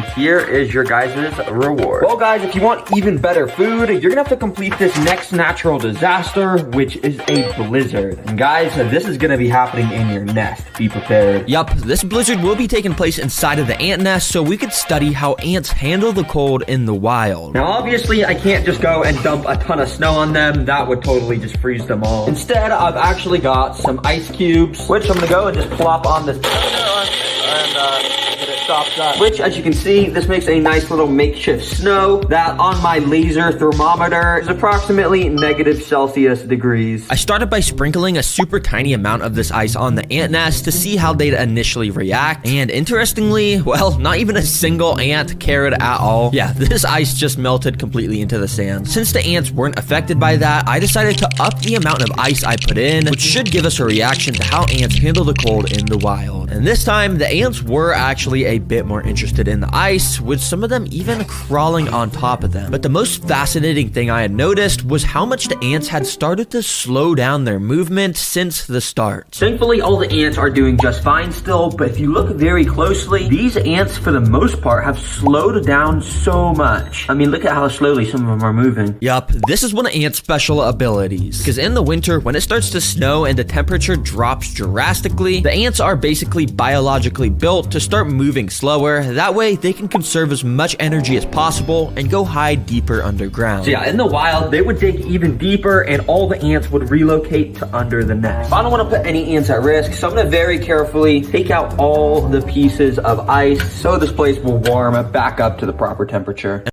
And here is your guys' reward. Well, guys, if you want even better food, you're gonna have to complete this next natural disaster, which is a blizzard. And guys, this is gonna be happening in your nest. Be prepared. Yup, this blizzard will be taking place inside of the ant nest, so we could study how ants handle the cold in the wild. Now, obviously, I can't just go and dump a ton of snow on them. That would totally just freeze them all. Instead, I've actually got some ice cubes, which I'm gonna go and just plop on this which, as you can see, this makes a nice little makeshift snow that on my laser thermometer is approximately -Celsius degrees. I started by sprinkling a super tiny amount of this ice on the ant nest to see how they'd initially react, and interestingly, well, not even a single ant cared at all. Yeah, this ice just melted completely into the sand. Since the ants weren't affected by that, I decided to up the amount of ice I put in, which should give us a reaction to how ants handle the cold in the wild. And this time, the ants were actually a bit more interested in the ice, with some of them even crawling on top of them. But the most fascinating thing I had noticed was how much the ants had started to slow down their movement since the start. Thankfully, all the ants are doing just fine still, but if you look very closely, these ants, for the most part, have slowed down so much. I mean, look at how slowly some of them are moving. Yup, this is one of ants' special abilities. Because in the winter, when it starts to snow and the temperature drops drastically, the ants are basically biologically built to start moving slower. That way, they can conserve as much energy as possible and go hide deeper underground. So yeah, in the wild, they would dig even deeper and all the ants would relocate to under the nest. I don't want to put any ants at risk, so I'm going to very carefully take out all the pieces of ice so this place will warm back up to the proper temperature.